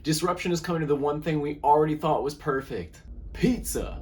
Disruption is coming to the one thing we already thought was perfect: pizza.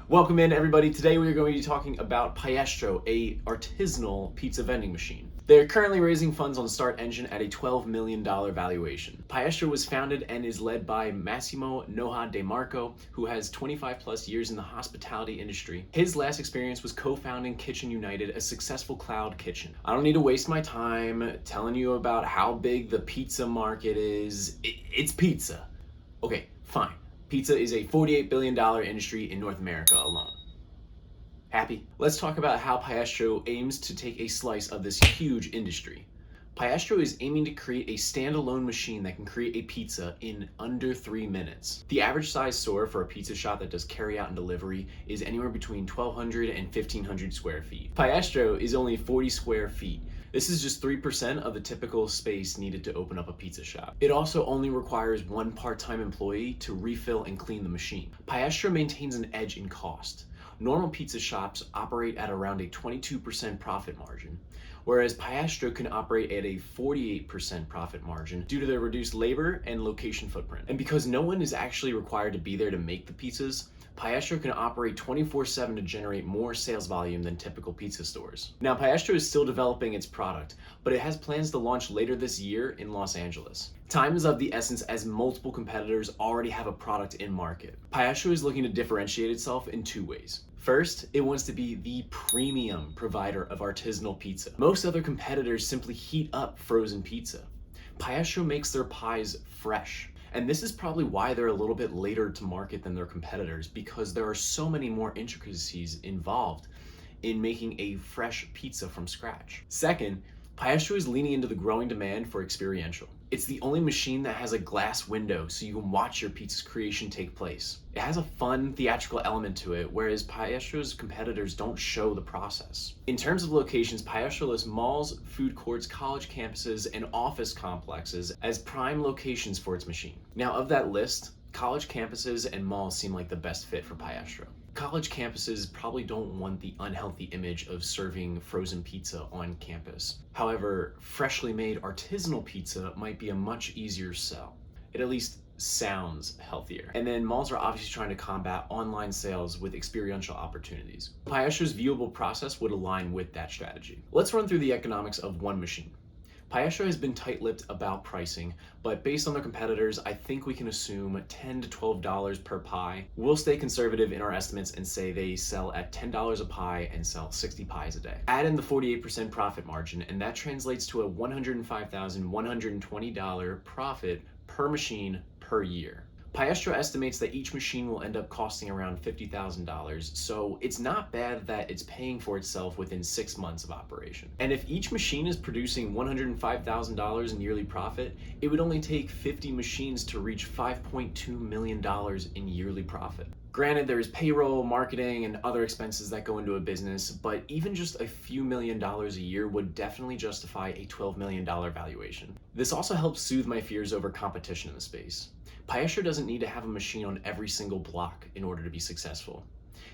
Welcome in, everybody. Today we are going to be talking about Piestro, a artisanal pizza vending machine. They are currently raising funds on Start Engine at a $12 million valuation. Piestro was founded and is led by Massimo Noja De Marco, who has 25 plus years in the hospitality industry. His last experience was co-founding Kitchen United, a successful cloud kitchen. I don't need to waste my time telling you about how big the pizza market is. It's pizza. Okay, fine. Pizza is a $48 billion industry in North America alone. Happy? Let's talk about how Piestro aims to take a slice of this huge industry. Piestro is aiming to create a standalone machine that can create a pizza in under 3 minutes. The average size store for a pizza shop that does carry out and delivery is anywhere between 1,200 and 1,500 square feet. Piestro is only 40 square feet. This is just 3% of the typical space needed to open up a pizza shop. It also only requires one part-time employee to refill and clean the machine. Piestro maintains an edge in cost. Normal pizza shops operate at around a 22% profit margin, whereas Piestro can operate at a 48% profit margin due to their reduced labor and location footprint. And because no one is actually required to be there to make the pizzas, Piestro can operate 24/7 to generate more sales volume than typical pizza stores. Now, Piestro is still developing its product, but it has plans to launch later this year in Los Angeles. Time is of the essence as multiple competitors already have a product in market. Piestro is looking to differentiate itself in 2 ways. First, it wants to be the premium provider of artisanal pizza. Most other competitors simply heat up frozen pizza. Piestro makes their pies fresh. And this is probably why they're a little bit later to market than their competitors, because there are so many more intricacies involved in making a fresh pizza from scratch. Second, Piestro is leaning into the growing demand for experiential. It's the only machine that has a glass window so you can watch your pizza's creation take place. It has a fun theatrical element to it, whereas Piestro's competitors don't show the process. In terms of locations, Piestro lists malls, food courts, college campuses, and office complexes as prime locations for its machine. Now, of that list, college campuses and malls seem like the best fit for Piestro. College campuses probably don't want the unhealthy image of serving frozen pizza on campus. However, freshly made artisanal pizza might be a much easier sell. It at least sounds healthier. And then malls are obviously trying to combat online sales with experiential opportunities. Piestro's viewable process would align with that strategy. Let's run through the economics of one machine. Piestro has been tight-lipped about pricing, but based on their competitors, I think we can assume $10 to $12 per pie. We'll stay conservative in our estimates and say they sell at $10 a pie and sell 60 pies a day. Add in the 48% profit margin, and that translates to a $105,120 profit per machine per year. Piestro estimates that each machine will end up costing around $50,000, so it's not bad that it's paying for itself within 6 months of operation. And if each machine is producing $105,000 in yearly profit, it would only take 50 machines to reach $5.2 million in yearly profit. Granted, there's payroll, marketing, and other expenses that go into a business, but even just a few $1,000,000 a year would definitely justify a $12 million valuation. This also helps soothe my fears over competition in the space. Piestro doesn't need to have a machine on every single block in order to be successful.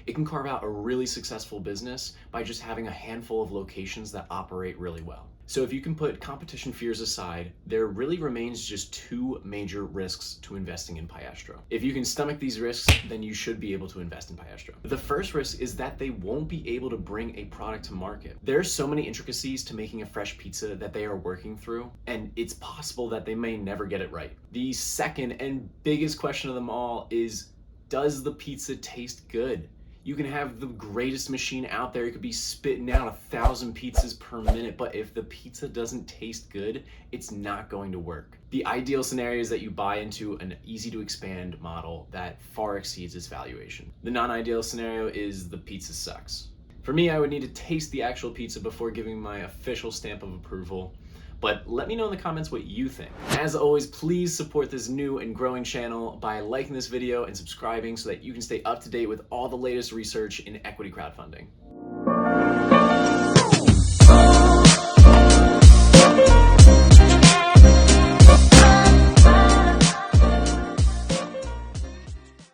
It can carve out a really successful business by just having a handful of locations that operate really well. So if you can put competition fears aside, there really remains just 2 major risks to investing in Piestro. If you can stomach these risks, then you should be able to invest in Piestro. The first risk is that they won't be able to bring a product to market. There are so many intricacies to making a fresh pizza that they are working through, and it's possible that they may never get it right. The second and biggest question of them all is, does the pizza taste good? You can have the greatest machine out there. It could be spitting out 1,000 pizzas per minute, but if the pizza doesn't taste good, it's not going to work. The ideal scenario is that you buy into an easy to expand model that far exceeds its valuation. The non-ideal scenario is the pizza sucks. For me, I would need to taste the actual pizza before giving my official stamp of approval. But let me know in the comments what you think. As always, please support this new and growing channel by liking this video and subscribing so that you can stay up to date with all the latest research in equity crowdfunding.